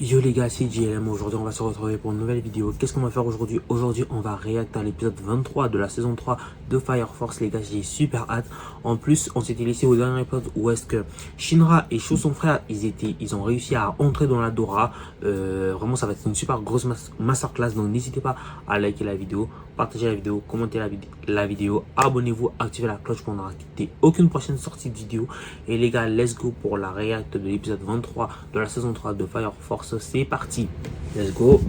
Yo les gars, c'est JLM. Aujourd'hui on va se retrouver pour une nouvelle vidéo. Qu'est-ce qu'on va faire aujourd'hui? Aujourd'hui on va réacter à l'épisode 23 de la saison 3 de Fire Force. Les gars, j'ai super hâte. En plus on s'était laissé au dernier épisode où est-ce que Shinra et Sho, son frère, ils ont réussi à entrer dans la Dora. Vraiment ça va être une super grosse masterclass. Donc n'hésitez pas à liker la vidéo, partager la vidéo, commenter la vidéo, abonnez-vous, activez la cloche pour ne rater aucune prochaine sortie de vidéo. Et les gars, let's go pour la réacte de l'épisode 23 de la saison 3 de Fire Force. C'est parti, let's go.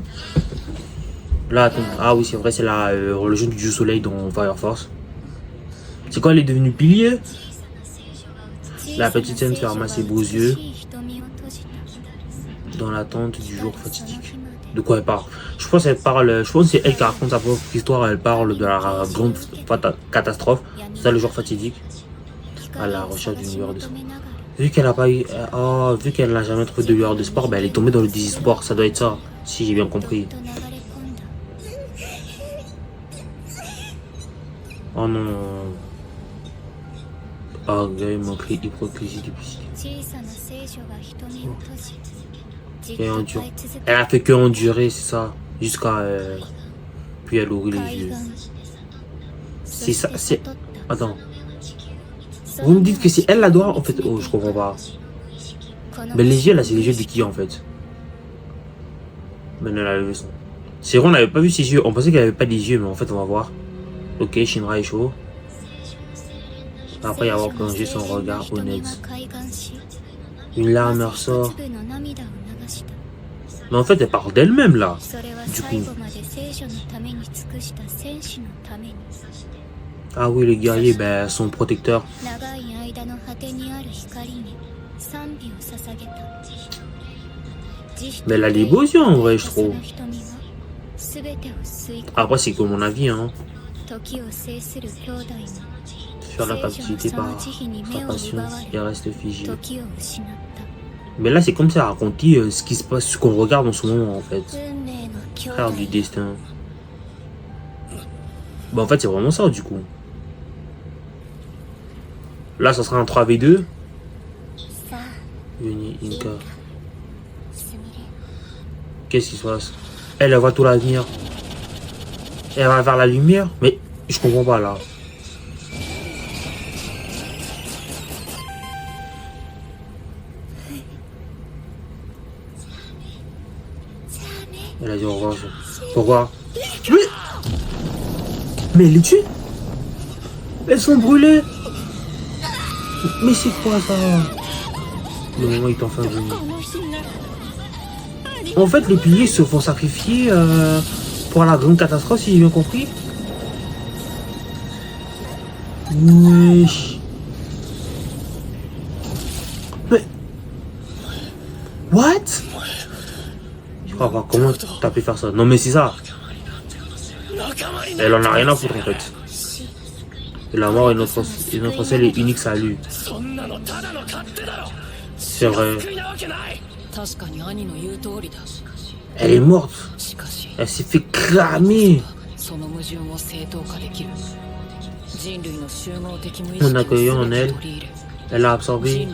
Là, attends. Ah oui, c'est vrai, c'est la religion du Dieu Soleil dans Fire Force. C'est quoi, elle est devenue pilier? La petite scène ferma ses beaux yeux dans l'attente du jour fatidique. De quoi elle parle? Je pense qu'elle parle. Je pense que c'est elle qui raconte sa propre histoire. Elle parle de la grande catastrophe. C'est ça, le jour fatidique. À la recherche d'une lueur de sport. Vu qu'elle a pas eu. Vu qu'elle n'a jamais trouvé de lueur de sport, ben elle est tombée dans le désespoir. Ça doit être ça, si j'ai bien compris. Oh non. Orgueil, moquerie, hypocrisie, duplicité. Elle a fait que endurer, c'est ça. Jusqu'à. Puis elle ouvrit les yeux. C'est ça, c'est. Attends. Vous me dites que c'est elle la Dora en fait? Oh, je comprends pas. Mais les yeux là, c'est les yeux de qui en fait? Mais elle a levé son. C'est vrai, on n'avait pas vu ses yeux. On pensait qu'elle avait pas des yeux, mais en fait, on va voir. Ok, Shinra est chaud. Après y avoir plongé son regard honnête. Une larme ressort. Mais en fait, elle parle d'elle-même là. Du coup. Ah oui, les guerriers, ben, son protecteur. Mais elle a des beaux yeux en vrai, je trouve. Après, c'est que mon avis, hein. Faire la captivité par sa passion et reste figé. Mais là, c'est comme ça, raconter ce qui se passe, ce qu'on regarde en ce moment en fait. Frère du destin. Bah, en fait, c'est vraiment ça du coup. Là, ça sera un 3v2. Yuni, Inka. Qu'est-ce qui se passe? Elle voit tout l'avenir. Elle va vers la lumière. Mais je comprends pas là. Elle a dit au revoir. Pourquoi? Mais elle les tue? Elles sont brûlées. Mais c'est quoi ça? Le moment est enfin venu. En fait, les piliers se font sacrifier pour la grande catastrophe, si j'ai bien compris. Wesh. Mais... What? Je crois pas, comment t'as pu faire ça? Non mais c'est ça. Elle en a rien à foutre en fait. Et la mort est notre seul et unique salut. C'est vrai. Elle est morte. Elle s'est fait cramer. En accueillant en elle, elle a absorbé.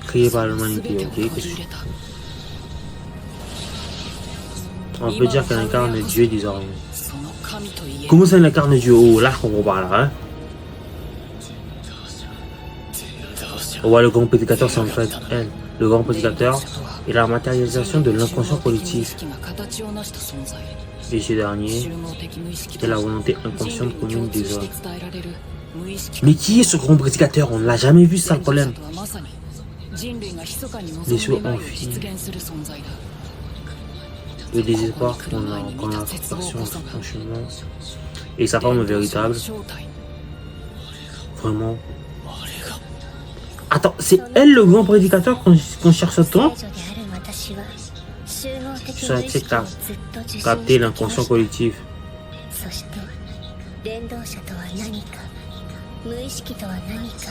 Créé par l'humanité. Ok. On peut dire qu'elle incarne Dieu désormais. Comment ça, elle incarne Dieu? Oh, là, je comprends pas, là, hein. Ouais, le grand prédicateur, c'est en fait elle. Le grand prédicateur est la matérialisation de l'inconscient collectif. Et ce dernier est la volonté inconsciente commune des hommes. Mais qui est ce grand prédicateur? On ne l'a jamais vu, ça le problème. Les cieux enfuis. Le désespoir quand la passion franchement et sa forme véritable. Vraiment. Attends, c'est elle le grand prédicateur qu'on cherche ce temps? Ça c'est capter l'inconscient collectif.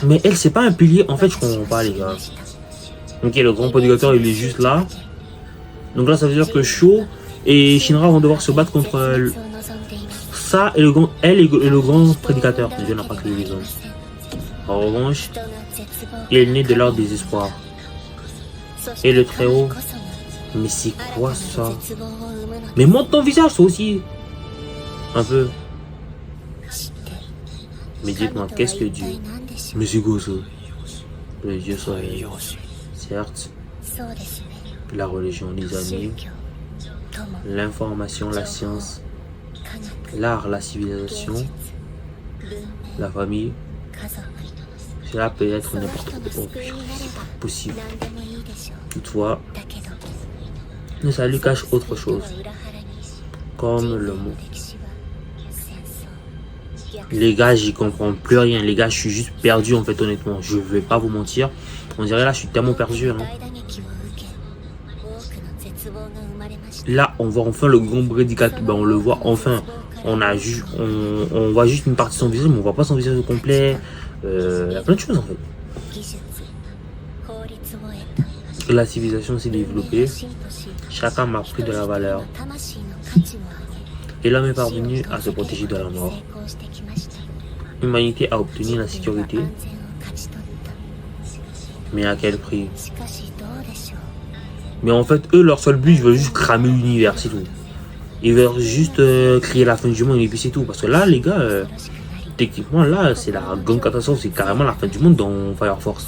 Mais elle, c'est pas un pilier. En fait, je comprends pas, les gars. Ok, le grand prédicateur, il est juste là. Donc là, ça veut dire que Sho et Shinra vont devoir se battre contre ça et elle et le grand prédicateur. Dieu n'a pas créé les hommes. En revanche, il est né de leur désespoir. Et le très haut. Mais c'est quoi ça? Mais monte ton visage, toi aussi. Un peu. Mais dites-moi, qu'est-ce que Dieu? Mais c'est quoi ça? Le Dieu soleil. Certes. La religion, les amis. L'information, la science. L'art, la civilisation. La famille. Cela peut être n'importe quoi. C'est pas possible. Toutefois, ça lui cache autre chose. Comme le mot. Les gars, j'y comprends plus rien. Les gars, je suis juste perdu en fait, honnêtement. Je vais pas vous mentir. On dirait là, je suis tellement perdu. Hein. Là, on voit enfin le grand prédicateur. Ben, on le voit enfin. On voit juste une partie de son visage, mais on voit pas son visage au complet. Il y a plein de choses en fait. La civilisation s'est développée. Chacun m'a pris de la valeur. Et l'homme est parvenu à se protéger de la mort. L'humanité a obtenu la sécurité. Mais à quel prix? Mais en fait, eux, leur seul but, ils veulent juste cramer l'univers, c'est tout. Ils veulent juste créer la fin du monde et puis c'est tout. Parce que là, les gars, techniquement, là, c'est la grande catastrophe. C'est carrément la fin du monde dans Fire Force.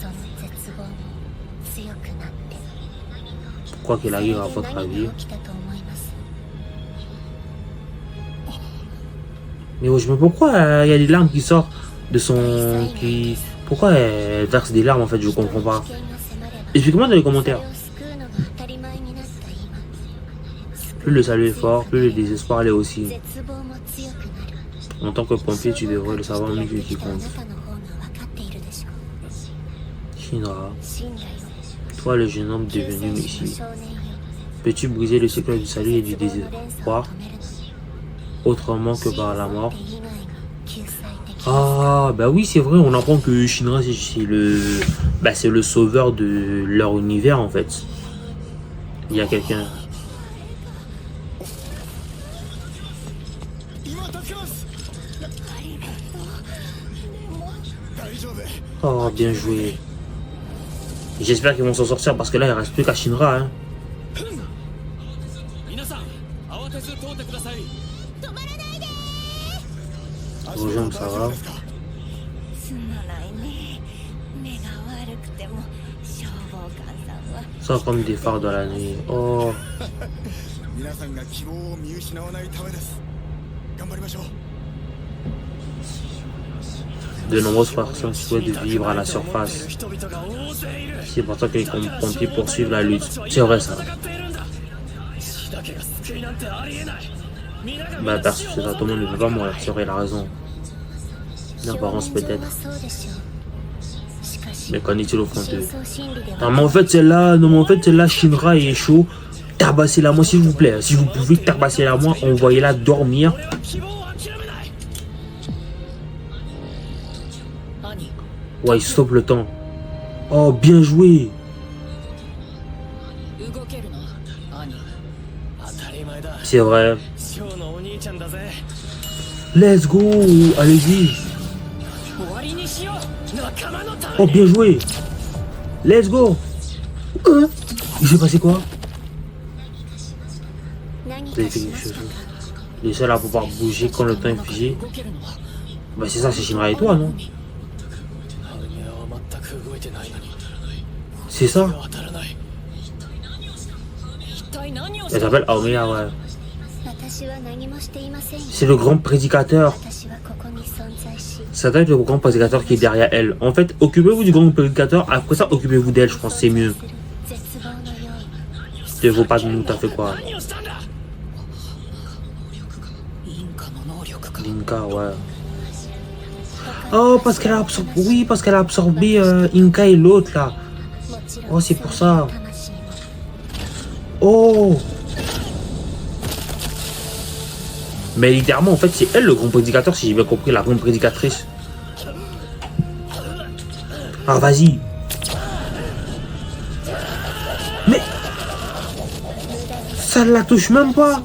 Quoi qu'il arrive à votre avis. Mais ouais, je me pourquoi il y a des larmes qui sortent de son... Pourquoi elle verse des larmes en fait, je comprends pas. Explique-moi dans les commentaires. Plus le salut est fort, plus le désespoir l'est aussi. En tant que pompier, tu devrais le savoir mieux que quiconque. Shinra, toi le jeune homme devenu Messie, peux-tu briser le secret du salut et du désespoir autrement que par la mort? Ah, bah oui, c'est vrai, on apprend que Shinra, c'est le sauveur de leur univers, en fait. Il y a quelqu'un. Oh, bien joué. J'espère qu'ils vont s'en sortir, parce que là, il reste plus qu'à Shinra, hein. Vos jambes, ça va? Ça comme des phares dans la nuit. Oh. De nombreuses personnes souhaitent vivre à la surface. C'est pour ça que les pompiers poursuivent la lutte. C'est vrai ça. Bah parce que tout le monde ne peut pas mourir, c'est vrai, il a raison. L'apparence peut-être. Mais qu'en est-il au fond d'eux? Non mais en fait c'est là, Shinra est chaud. Tabassez-la moi s'il vous plaît. Si vous pouvez tabasser-la moi, envoyez-la dormir. Ouais, il stoppe le temps. Oh, bien joué. C'est vrai. Let's go. Allez-y. Oh, bien joué. Let's go. Il s'est passé quoi? Vous avez fait quelque chose. Les seuls à pouvoir bouger quand le temps est figé. Bah c'est ça, c'est Shinra et toi, non? C'est ça? Elle s'appelle Aomea, ouais. C'est le grand prédicateur. Ça doit être le grand prédicateur qui est derrière elle. En fait, occupez-vous du grand prédicateur, après ça, occupez-vous d'elle, je pense, c'est mieux. Ne vaut pas de nous, t'as fait quoi? Inca, ouais. Oh, parce qu'elle a absorbé... Oui, parce qu'elle a absorbé Inca et l'autre, là. Oh, c'est pour ça. Oh. Mais littéralement, en fait, c'est elle le grand prédicateur, si j'ai bien compris, la grande prédicatrice. Ah, vas-y. Mais... ça ne la touche même pas.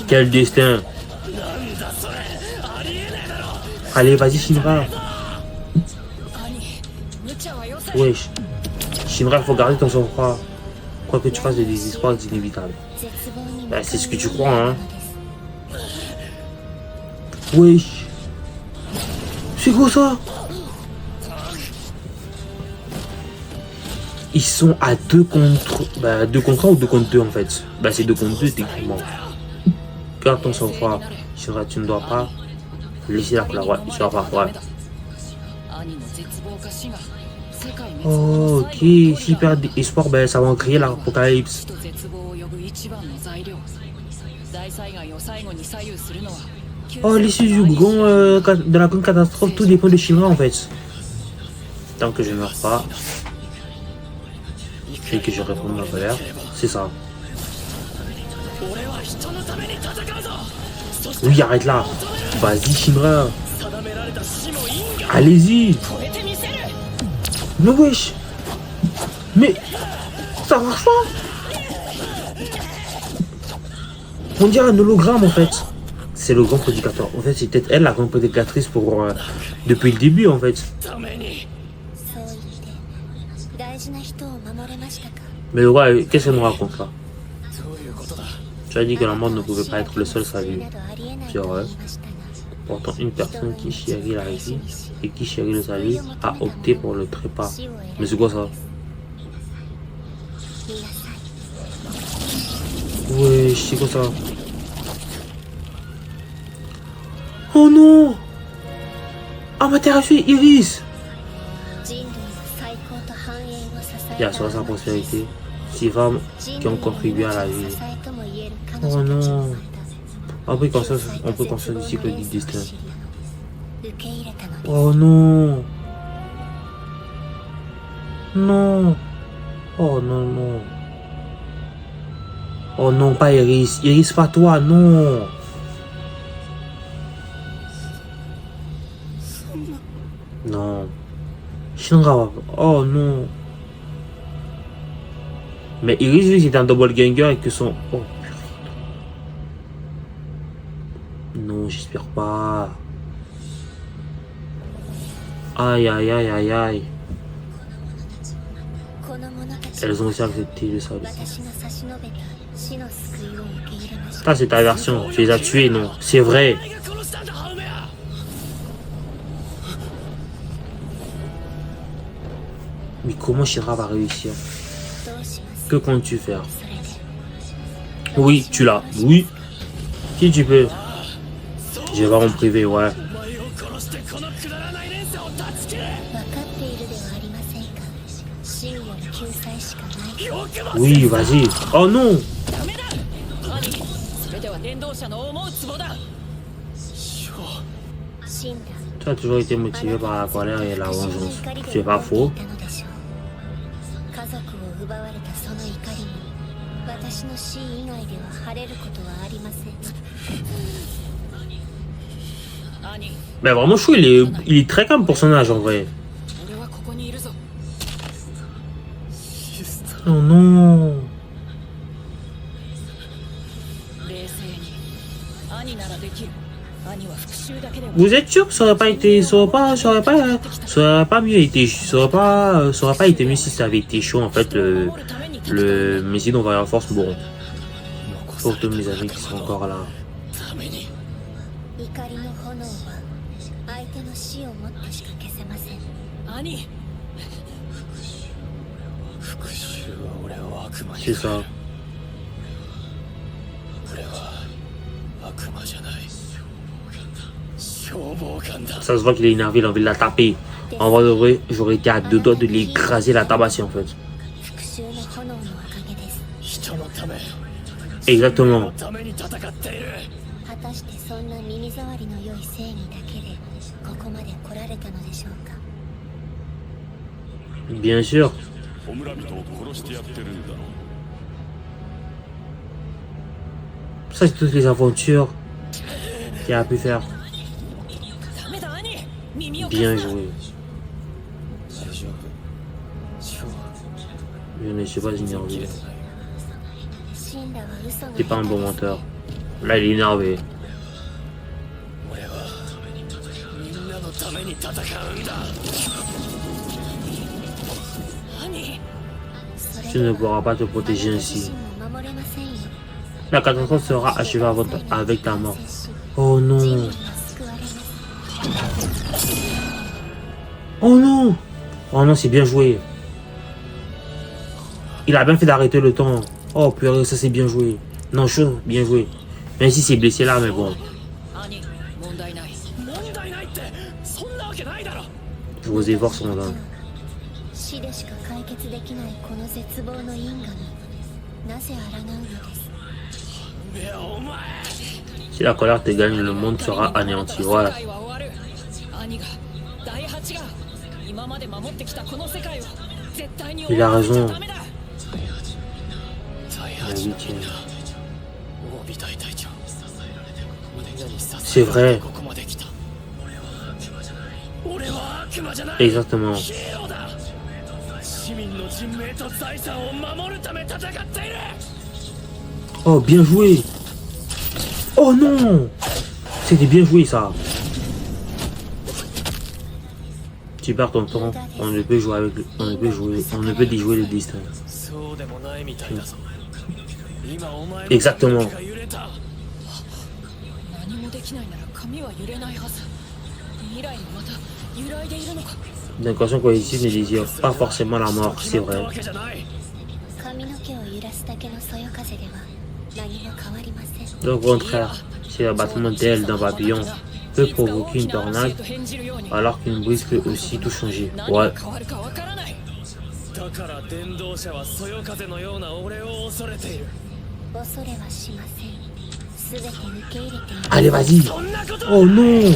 Quel destin. Wesh. Shinra, faut garder ton sang-froid. Quoi que tu fasses, le désespoir est inévitable. Bah, c'est ce que tu crois, hein. Wesh. C'est quoi ça? Ils sont à 2 contre... Bah, 2 contre 1 ou 2 contre 2 en fait. Bah, c'est 2 contre 2 techniquement. Garde ton sang-froid. Shinra, tu ne dois pas laisser la couleur. Ouais, tu dois pas. Ouais. Oh, ok. S'ils perdent espoir, ben, ça va créer l'apocalypse. Oh, l'issue du de la grande catastrophe, tout dépend de Shinra en fait. Tant que je ne meurs pas. Et que je réponds ma colère. C'est ça. Oui, arrête là. Vas-y, Shinra. Allez-y. Mais wesh. Mais ça marche pas. On dirait un hologramme en fait. C'est le grand prédicateur. En fait, c'est peut-être elle la grande prédicatrice pour depuis le début en fait. Mais ouais, qu'est-ce qu'elle nous raconte là? Tu as dit que la mort ne pouvait pas être le seul salut. C'est vrai. Pourtant, une personne qui chérit la vie et qui chérit le salut a opté pour le trépas. Mais c'est quoi ça? Ouais, c'est quoi ça? Oh non! Amaterasu Iris! Il y a sur sa prospérité, 6 femmes qui ont contribué à la vie. Oh non! On peut construire du cycle du destin. Oh non! Non! Oh non, non! Oh non, pas Iris! Iris, pas toi, non! Non. Shinra. Oh non. Mais Iris, lui, c'est un double ganger et que son... Oh purée. Non, j'espère pas. Aïe, aïe, aïe, aïe, aïe. Elles ont aussi accepté le salut. Ça, c'est ta version. Tu les as tués, non? C'est vrai. Mais comment Shinra va réussir? Que comptes-tu faire? Oui, tu l'as. Oui. Si tu peux. Je vais en privé, ouais. Oui, vas-y. Oh non! Tu as toujours été motivé par la colère et la vengeance. C'est pas faux. Mais vraiment chou, il est très calme pour son âge en vrai. Oh non. Vous êtes sûr que ça aurait pas été, ça aurait pas mieux été, ça aurait pas été mieux si ça avait été chaud en fait le Messi dont Fire Force. Bon, pour tous mes amis qui sont encore là. C'est ça. Ça se voit qu'il est énervé, il a envie de la taper. En vrai, j'aurais été à 2 doigts de l'écraser, la tabasser en fait. Exactement. Bien sûr. Ça, c'est toutes les aventures qu'il a pu faire. Bien joué. Je ne suis pas énervé. T'es pas un bon menteur. Là, il est énervé. Tu ne pourras pas te protéger ainsi. La catastrophe sera achevée avec ta mort. Oh non. Oh non. Oh non, c'est bien joué. Il a bien fait d'arrêter le temps. Oh purée, ça c'est bien joué. Non, chaud, bien joué. Même si c'est blessé là, mais bon. Vos efforts sont vains. Si la colère te gagne, le monde sera anéanti. Voilà. Il a raison. La 8e. C'est vrai. Exactement. Oh, bien joué. Oh non. C'était bien joué ça. Tu perds ton temps. On ne peut jouer avec on ne peut déjouer le destin. Exactement. L'inconscient collectif ne désire pas forcément la mort, c'est vrai. Au contraire, si l'abattement d'ailes d'un papillon peut provoquer une tornade, alors qu'une brise peut aussi tout changer. Ouais. Allez, vas-y. Oh non.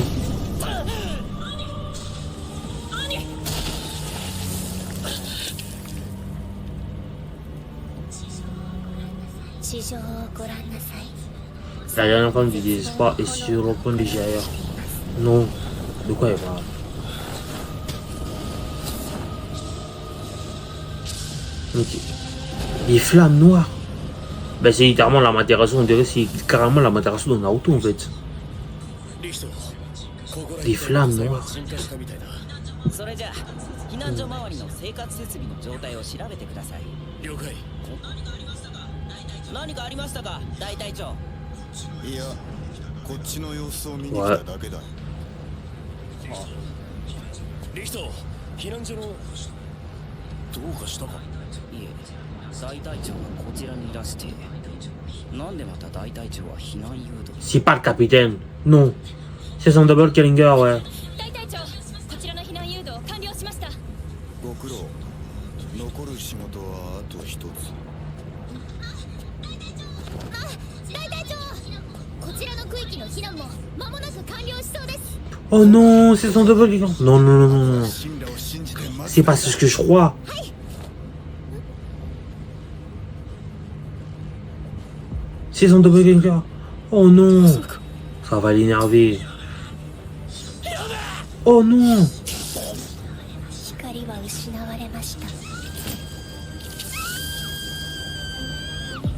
La dernière femme du désespoir est sur le point de jaillir. Non. De quoi elle parle? Ok. Les flammes noires. Ben c'est littéralement la Materasu, on dirait c'est carrément la Materasu de Naruto en fait. Des flammes noires. Ouais. C'est pas le capitaine. Non. C'est son double Killinger, ouais. Oh non, c'est son double Killinger. Non, non, non, non, non. C'est pas ce que je crois. C'est son double Killinger. Oh non. Ça va l'énerver. Oh non.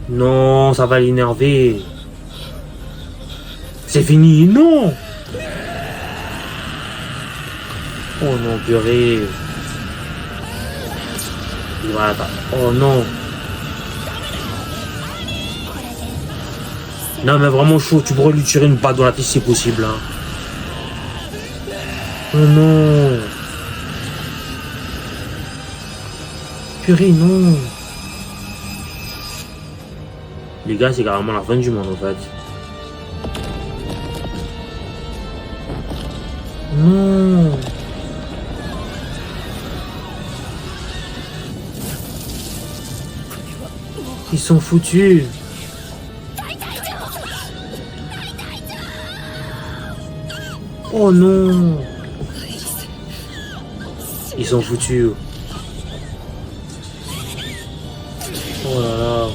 Non, ça va l'énerver. C'est fini, non. Oh non, purée. Il va attendre. Oh non. Non mais vraiment chaud, tu pourrais lui tirer une balle dans la tête si c'est possible. Hein. Oh non. Purée, non. Les gars, c'est carrément la fin du monde en fait. Non. Ils sont foutus. Oh non. Ils sont foutus. Oh là là.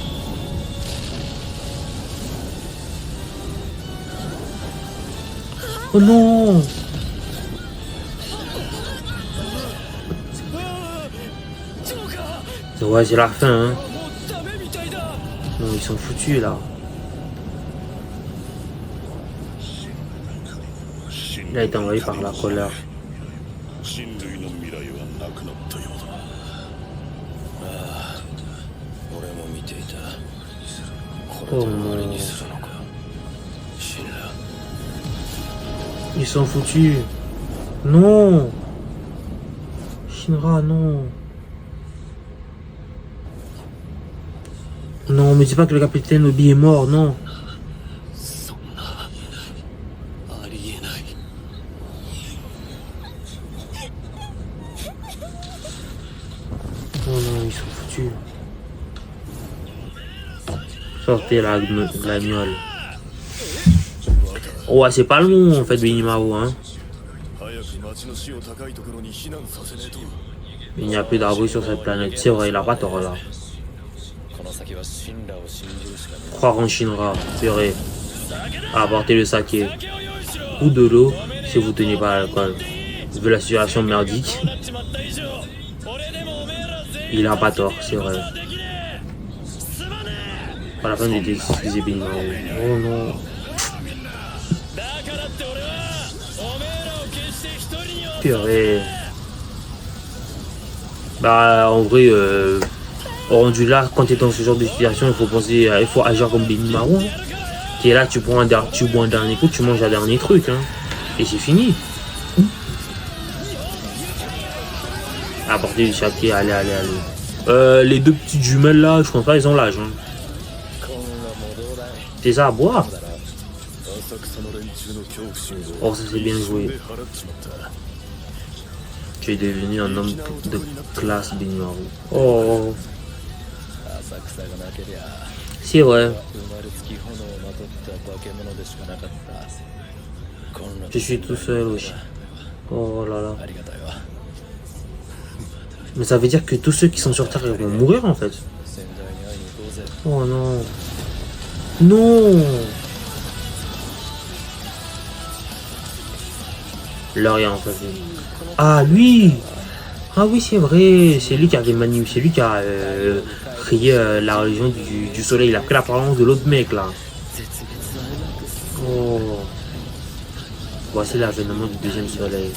Oh non. Ouais, c'est la fin, hein. Non, ils sont foutus, là. Il a été envoyé par la colère. Oh non. Ils sont foutus. Non. Shinra, non. Non, mais dis pas que le capitaine Obi est mort, non. Oh non, ils sont foutus. Sortez la gnole. Ouais, c'est pas le nom en fait, Benimaru, hein. Il n'y a plus d'abri sur cette planète. C'est vrai, il a pas tort là. Croire en Shinra, purée. Apporter le saké. Ou de l'eau si vous tenez pas à l'alcool. Vu la situation merdique. Il a pas tort, c'est vrai. À la fin des excuses Benimaru. Oh non. Purée. Bah en vrai rendu là, quand tu es dans ce genre de situation, il faut penser, il faut agir comme Benimaru. Hein. Tu es là, tu bois un dernier coup, tu manges un dernier truc, hein. Et c'est fini. Apporter du saké, allez. Les deux petites jumelles là, je pense pas, ils ont l'âge. Hein. C'est ça à boire. Oh, ça c'est bien joué. Tu es devenu un homme de classe, Benimaru. Oh. C'est vrai. Je suis tout seul aussi. Oh là là. Mais ça veut dire que tous ceux qui sont sur Terre ils vont mourir en fait. Oh non. Non. Rien en fait. Ah lui. Ah oui c'est vrai. C'est lui qui avait c'est lui qui a créé la religion du soleil. Il a pris la parole de l'autre mec là. Oh. Voici l'avènement du deuxième soleil.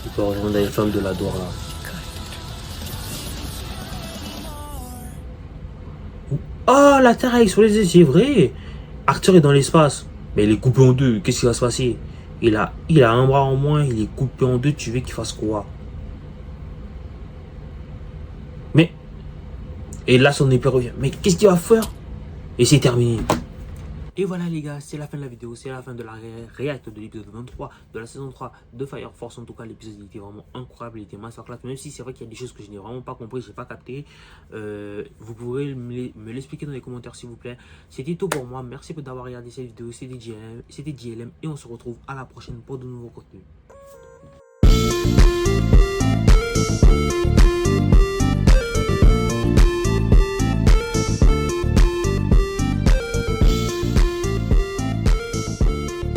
Il peut rejoindre les femmes de la Dora. Oh, la Terre est sur les yeux, c'est vrai. Arthur est dans l'espace. Mais il est coupé en deux. Qu'est-ce qui va se passer? Il a un bras en moins, il est coupé en deux. Tu veux qu'il fasse quoi? Mais. Et là, son épée revient. Mais qu'est-ce qu'il va faire? Et c'est terminé. Et voilà les gars, c'est la fin de la vidéo, c'est la fin de la react de l'épisode 23 de la saison 3 de Fire Force. En tout cas l'épisode était vraiment incroyable, il était masterclass, même si c'est vrai qu'il y a des choses que je n'ai vraiment pas compris, je n'ai pas capté. Vous pouvez me l'expliquer dans les commentaires s'il vous plaît. C'était tout pour moi, merci d'avoir regardé cette vidéo, c'était JLM et on se retrouve à la prochaine pour de nouveaux contenus.